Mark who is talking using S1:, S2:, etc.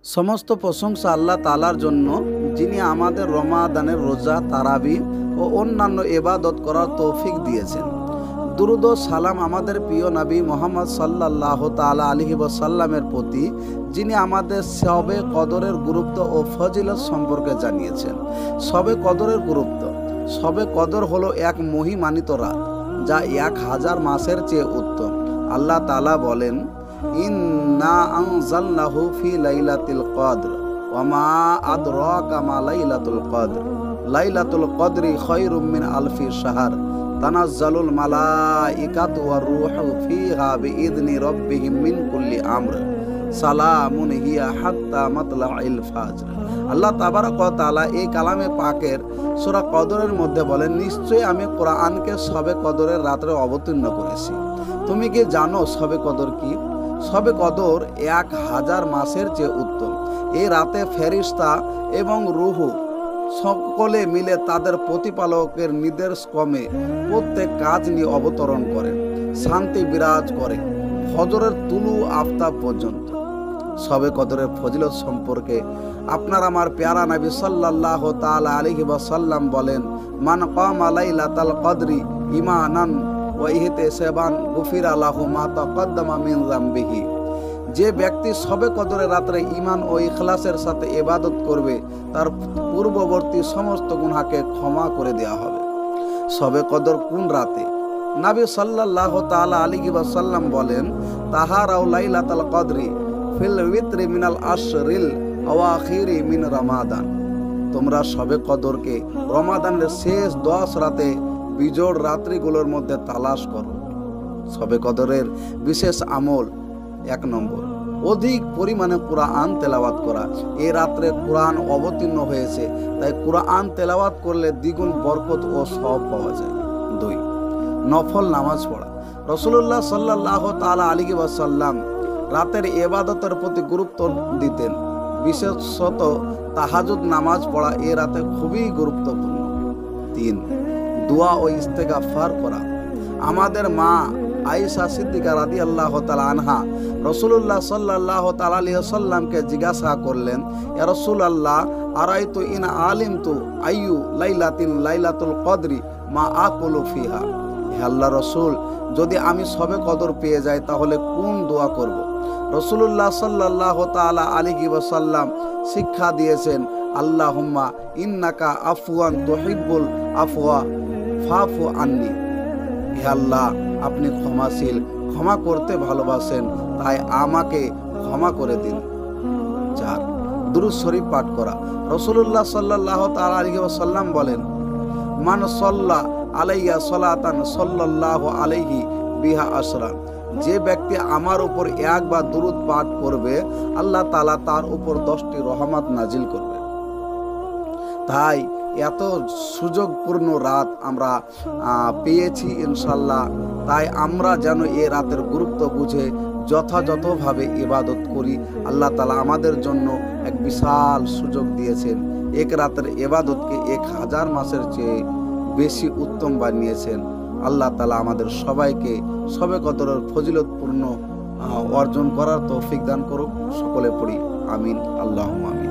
S1: সমস্ত প্রশংসা আল্লাহ তাআলার জন্য, যিনি আমাদের রমাদানের রোজা, তারাবি ও অন্যান্য ইবাদত করার তৌফিক দিয়েছেন। দুরূদ ও সালাম আমাদের প্রিয় নবী মুহাম্মদ সাল্লাল্লাহু তাআলা আলাইহি ওয়াসাল্লামের প্রতি, যিনি আমাদের শবে কদরের গুরুত্ব ও ফজিলত সম্পর্কে জানিয়েছেন। শবে কদরের গুরুত্ব। শবে কদর হলো এক মহিমান্বিত রাত, যা 1000 মাসের চেয়ে উত্তম। আল্লাহ তাআলা বলেন, ইন্না আনজালনাহু ফি লাইলাতিল কদর ওয়া মা আদরাকা মা লাইলাতুল কদর লাইলাতুল কদরি খায়রুম মিন আলফি শাহর তানাজ্জালুল মালাইকাতু ওয়ার রূহু ফিহা বিইذনি রাব্বিহিম মিন কুল্লি আমর সালামুন হিয়া হাত্তা মাতলাইল ফাজর। আল্লাহ তাবারক ওয়া তাআলা এই কালামে পাকের সূরা কদরের মধ্যে বলেন, নিশ্চয়ই আমি কোরআনকে শবে কদরের রাতে অবতীর্ণ করেছি। তুমি কি জানো শবে কদর কি? শবে কদর 1000 মাসের চেয়ে উত্তম। এই রাতে ফেরেশতা এবং রূহ সকলে মিলে তাদের প্রতিপালকের নির্দেশ ক্রমে প্রত্যেক কাজ নিয়ে অবতরণ করেন। শান্তি বিরাজ করে ফজরের তুলু আফতাব পর্যন্ত। শবে কদরের ফজিলত সম্পর্কে আপনার আমার প্যারা নবী সাল্লাল্লাহু তাআলা আলাইহি ওয়াসাল্লাম বলেন, মান কামা লাইলাতাল কদরি ঈমানান ওয়া ইহতিসাবান গুফিরা লাহু মা তাকদ্দামা মিন যামবিহি। যে ব্যক্তি শবে কদরের রাতে ঈমান ও ইখলাসের সাথে ইবাদত করবে, তার পূর্ববর্তী সমস্ত গুনাহকে ক্ষমা করে দেওয়া হবে। শবে কদর কোন রাতে? নবী সাল্লাল্লাহু তাআলা আলাইহি ওয়াসাল্লাম বলেন, তাহারাউ লাইলাতাল কদরি ফিল উইতরি মিনাল আশরিল আওয়াখিরি মিন রমাদান। তোমরা শবে কদরকে রমাদানের শেষ 10 রাতে বিজোড় রাত্রিগুলোর মধ্যে তালাশ করো। শবে কদরের বিশেষ আমল: 1 নম্বর, অধিক পরিমাণে কোরআন তেলাওয়াত করা। এই রাত্রে কোরআন অবতীর্ণ হয়েছে, তাই কোরআন তেলাওয়াত করলে দ্বিগুণ বরকত ও সওয়াব পাওয়া যায়। 2, নফল নামাজ পড়া। রাসূলুল্লাহ সাল্লাল্লাহু তাআলা আলাইহি ওয়াসাল্লাম রাতের ইবাদতের প্রতি গুরুত্ব দিতেন। বিশেষত তাহাজ্জুদ নামাজ পড়া এই রাতে খুবই গুরুত্বপূর্ণ। 3, দোয়া ও ইস্তেগফার করা। আমাদের মা আয়েশা সিদ্দিকা রাদিয়াল্লাহু তাআলা আনহা রাসূলুল্লাহ সাল্লাল্লাহু তাআলা আলাইহি ওয়াসাল্লামকে জিজ্ঞাসা করলেন, ইয়া রাসূলুল্লাহ, আরাইতু ইন আলিমতু আইয়ু লাইলাতুল কদরি মা আকুলু ফিহা। হে আল্লাহর রাসূল, যদি আমি শবে কদর পেয়ে যাই তাহলে কোন দোয়া করব? রাসূলুল্লাহ সাল্লাল্লাহু তাআলা আলাইহি ওয়াসাল্লাম শিক্ষা দিয়েছেন, আল্লাহুম্মা ইন্নাকা আফওয়ান তুহিব্বুল আফওয়া ফাফু আন্নি। হে আল্লাহ, আপনি ক্ষমাশীল, ক্ষমা করতে ভালোবাসেন, তাই আমাকে ক্ষমা করে দিন। 4, দুরূদ শরীফ পাঠ করা। রাসূলুল্লাহ সাল্লাল্লাহু তাআলা আলাইহি ওয়াসাল্লাম বলেন, মান সাল্লা আলাইয়া সালাতান সাল্লাল্লাহু আলাইহি বিহা আশরা। যে ব্যক্তি আমার উপর একবার দুরূদ পাঠ করবে, আল্লাহ তাআলা তার উপর 10টি রহমত নাজিল করবে। তাই এত সুযোগপূর্ণ রাত আমরা পেয়েছি ইনশাল্লাহ। তাই আমরা যেন এ রাতের গুরুত্ব বুঝে যথাযথভাবে ইবাদত করি। আল্লাহ তাআলা আমাদের জন্য এক বিশাল সুযোগ দিয়েছেন। এক রাতের ইবাদতকে 1000 মাসের চেয়ে বেশি উত্তম বানিয়েছেন। আল্লাহ তাআলা আমাদের সবাইকে শবে কদরের ফজিলতপূর্ণ অর্জন করার তৌফিক দান করুক। সকলে পড়ি আমিন, আল্লাহুম্মা আমিন।